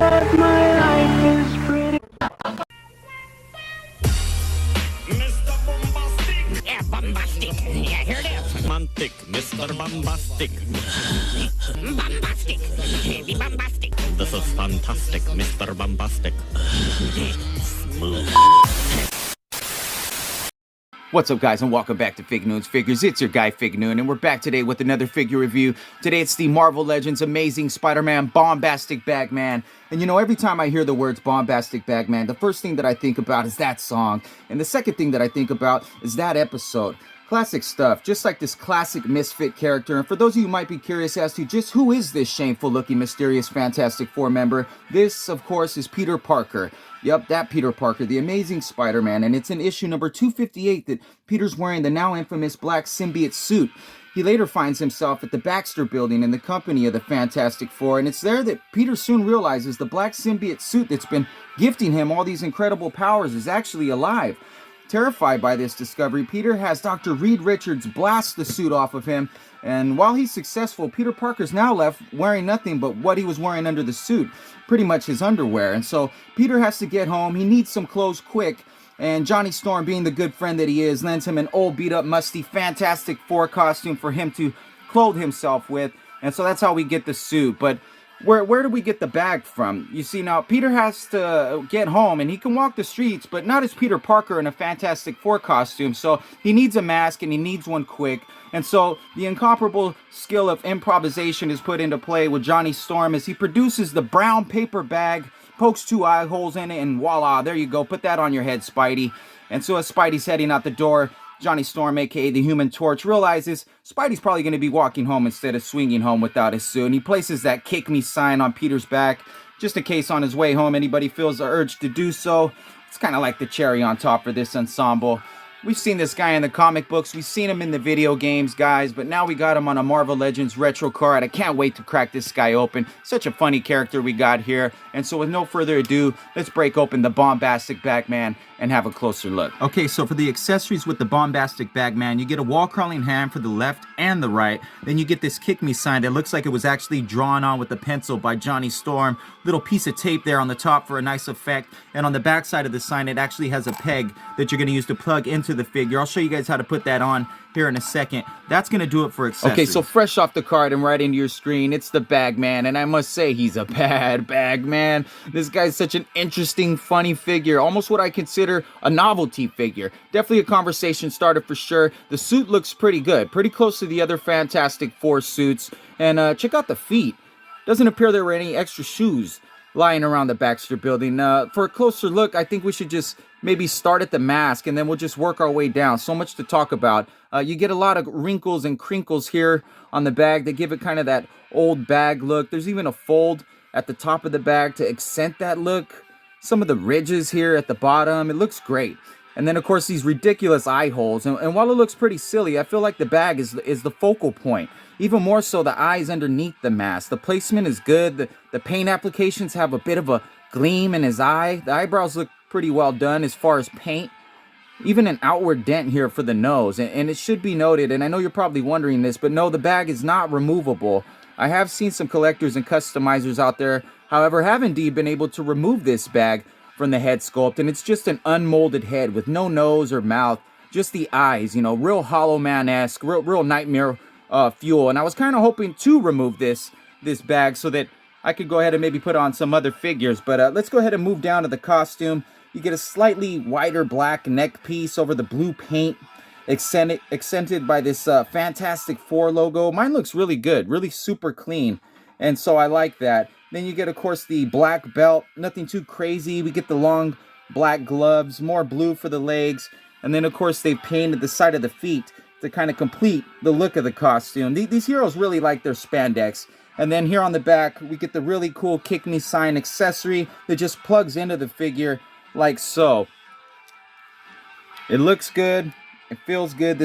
that my life is pretty. Mr. Bombastic. Yeah, bombastic. Yeah, here it is. Romantic, Mr. Bombastic. Bombastic. Heavy bombastic. This is fantastic, Mr. Bombastic. Smooth. What's up, guys, and welcome back to Fig Noon's Figures. It's your guy, Fig Noon, and we're back today with another figure review. Today, it's the Marvel Legends Amazing Spider-Man Bombastic Bagman. And you know, every time I hear the words Bombastic Bagman, the first thing that I think about is that song. And the second thing that I think about is that episode. Classic stuff, just like this classic misfit character. And for those of you who might be curious as to just who is this shameful-looking, mysterious Fantastic Four member, this, of course, is Peter Parker. Yep, that Peter Parker, the Amazing Spider-Man, and it's in issue number 258 that Peter's wearing the now infamous black symbiote suit. He later finds himself at the Baxter Building in the company of the Fantastic Four, and it's there that Peter soon realizes the black symbiote suit that's been gifting him all these incredible powers is actually alive. Terrified by this discovery, Peter has Dr. Reed Richards blast the suit off of him, and while he's successful, Peter Parker's now left wearing nothing but what he was wearing under the suit, pretty much his underwear. And so Peter has to get home. He needs some clothes quick, and Johnny Storm, being the good friend that he is, lends him an old beat-up, musty Fantastic Four costume for him to clothe himself with, and so that's how we get the suit. But where do we get the bag from? You see, now Peter has to get home, and he can walk the streets, but not as Peter Parker in a Fantastic Four costume. So he needs a mask, and he needs one quick. And so the incomparable skill of improvisation is put into play with Johnny Storm as he produces the brown paper bag, pokes two eye holes in it, and voila, there you go. Put that on your head, Spidey. And so as Spidey's heading out the door, Johnny Storm, aka the Human Torch, realizes Spidey's probably going to be walking home instead of swinging home without his suit. And he places that "Kick Me" sign on Peter's back, just in case on his way home anybody feels the urge to do so. It's kind of like the cherry on top for this ensemble. We've seen this guy in the comic books, we've seen him in the video games, guys, but now we got him on a Marvel Legends retro card. I can't wait to crack this guy open. Such a funny character we got here. And so with no further ado, let's break open the Bombastic Bagman and have a closer look. Okay, so for the accessories with the Bombastic Bagman, you get a wall-crawling hand for the left and the right. Then you get this "Kick Me" sign that looks like it was actually drawn on with a pencil by Johnny Storm. Little piece of tape there on the top for a nice effect. And on the back side of the sign, it actually has a peg that you're going to use to plug into the figure. I'll show you guys how to put that on here in a second. That's going to do it for accessories. Okay, so fresh off the card and right into your screen, it's the Bagman, and I must say he's a bad Bagman. This guy's such an interesting, funny figure, almost what I consider a novelty figure. Definitely a conversation starter for sure. The suit looks pretty good, pretty close to the other Fantastic Four suits, and check out the feet. Doesn't appear there were any extra shoes lying around the Baxter Building. For a closer look, I think we should just maybe start at the mask and then we'll just work our way down. So much to talk about. You get a lot of wrinkles and crinkles here on the bag. They give it kind of that old bag look. There's even a fold at the top of the bag to accent that look. Some of the ridges here at the bottom, it looks great. And then, of course, these ridiculous eye holes. And while it looks pretty silly, I feel like the bag is the focal point. Even more so, the eyes underneath the mask. The placement is good. The paint applications have a bit of a gleam in his eye. The eyebrows look pretty well done as far as paint. Even an outward dent here for the nose. And it should be noted, and I know you're probably wondering this, but no, the bag is not removable. I have seen some collectors and customizers out there, however, have indeed been able to remove this bag from the head sculpt, and it's just an unmolded head with no nose or mouth, just the eyes, you know, real Hollow Man-esque, real Nightmare Fuel. And I was kind of hoping to remove this bag so that I could go ahead and maybe put on some other figures. But let's go ahead and move down to the costume. You get a slightly wider black neck piece over the blue paint, accented by this Fantastic Four logo. Mine looks really good, really super clean, and so I like that. Then you get, of course, the black belt, nothing too crazy. We get the long black gloves, more blue for the legs, and then, of course, they've painted the side of the feet to kind of complete the look of the costume. These heroes really like their spandex. And then here on the back, we get the really cool "Kick Me" sign accessory that just plugs into the figure like so. It looks good. It feels good.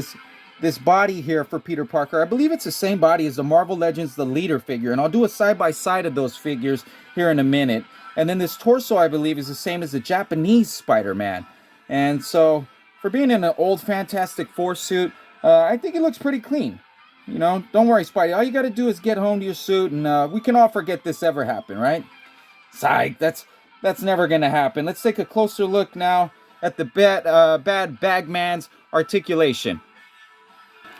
This body here for Peter Parker, I believe it's the same body as the Marvel Legends The Leader figure, and I'll do a side-by-side of those figures here in a minute. And then this torso, I believe, is the same as the Japanese Spider-Man. And so, for being in an old Fantastic Four suit, I think it looks pretty clean. You know, don't worry, Spidey. All you got to do is get home to your suit, and we can all forget this ever happened, right? Psych, that's never gonna happen. Let's take a closer look now at the bad Bagman's articulation.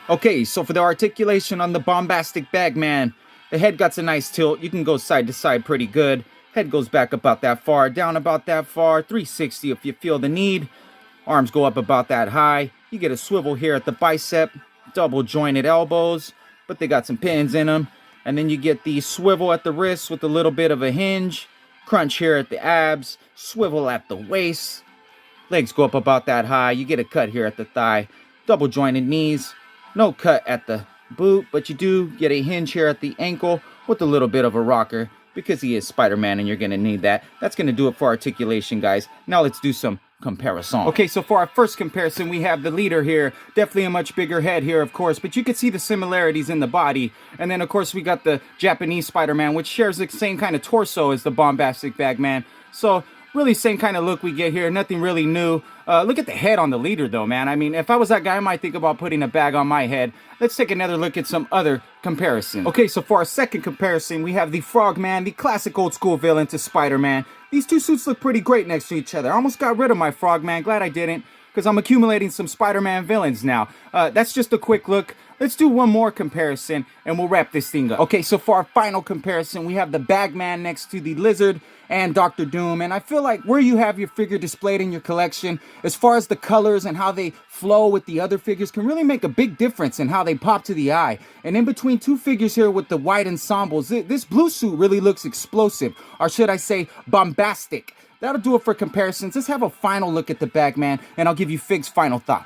Okay, so for the articulation on the Bombastic Bagman, the head got a nice tilt. You can go side to side pretty good. Head goes back about that far, down about that far, 360 if you feel the need. Arms go up about that high. You get a swivel here at the bicep, double jointed elbows, but they got some pins in them. And then you get the swivel at the wrist with a little bit of a hinge. Crunch here at the abs, swivel at the waist. Legs go up about that high. You get a cut here at the thigh. Double jointed knees. No cut at the boot, but you do get a hinge here at the ankle with a little bit of a rocker because he is Spider-Man and you're going to need that. That's going to do it for articulation, guys. Now let's do some comparison. Okay, so for our first comparison, we have the leader here. Definitely a much bigger head here, of course, but you can see the similarities in the body. And then, of course, we got the Japanese Spider-Man, which shares the same kind of torso as the Bombastic Bagman. So really same kind of look we get here. Nothing really new. Look at the head on the leader, though, man. I mean, if I was that guy, I might think about putting a bag on my head. Let's take another look at some other comparisons. Okay, so for our second comparison, we have the Frogman, the classic old school villain to Spider-Man. These two suits look pretty great next to each other. I almost got rid of my Frogman. Glad I didn't, because I'm accumulating some Spider-Man villains now. That's just a quick look. Let's do one more comparison, and we'll wrap this thing up. Okay, so for our final comparison, we have the Bagman next to the Lizard and Dr. Doom. And I feel like where you have your figure displayed in your collection, as far as the colors and how they flow with the other figures, can really make a big difference in how they pop to the eye. And in between two figures here with the white ensembles, this blue suit really looks explosive, or should I say bombastic. That'll do it for comparisons. Let's have a final look at the Bagman, and I'll give you Fig's final thought.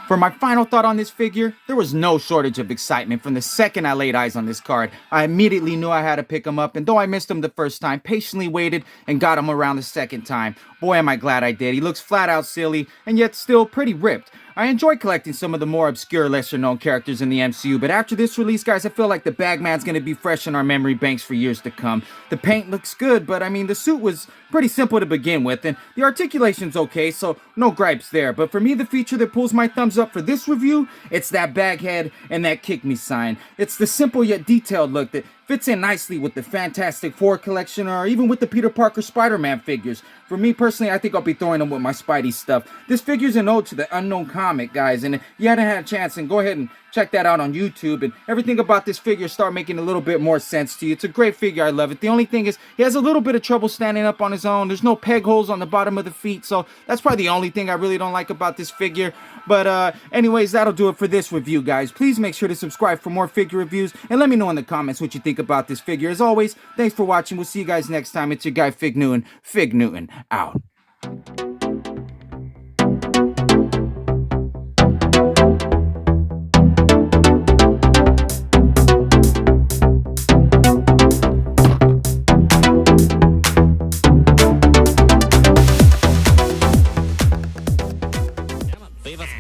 For my final thought on this figure, there was no shortage of excitement from the second I laid eyes on this card. I immediately knew I had to pick him up, and though I missed him the first time, patiently waited and got him around the second time. Boy, am I glad I did. He looks flat out silly, and yet still pretty ripped. I enjoy collecting some of the more obscure, lesser-known characters in the MCU, but after this release, guys, I feel like the Bagman's going to be fresh in our memory banks for years to come. The paint looks good, but I mean, the suit was pretty simple to begin with, and the articulation's okay, so no gripes there. But for me, the feature that pulls my thumbs up for this review, it's that bag head and that kick me sign. It's the simple yet detailed look that fits in nicely with the Fantastic Four collection, or even with the Peter Parker Spider-Man figures. For me personally, I think I'll be throwing them with my Spidey stuff. This figure's an ode to the Unknown comic, guys, and if you hadn't had a chance, then go ahead and check that out on YouTube, and everything about this figure start making a little bit more sense to you. It's a great figure. I love it. The only thing is he has a little bit of trouble standing up on his own. There's no peg holes on the bottom of the feet, so that's probably the only thing I really don't like about this figure. But anyways, that'll do it for this review, guys. Please make sure to subscribe for more figure reviews, and let me know in the comments what you think about this figure. As always, thanks for watching. We'll see you guys next time. It's your guy Fig Newton. Fig Newton out.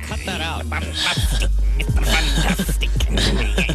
Cut that out. Bombastic, Mr. Fantastic.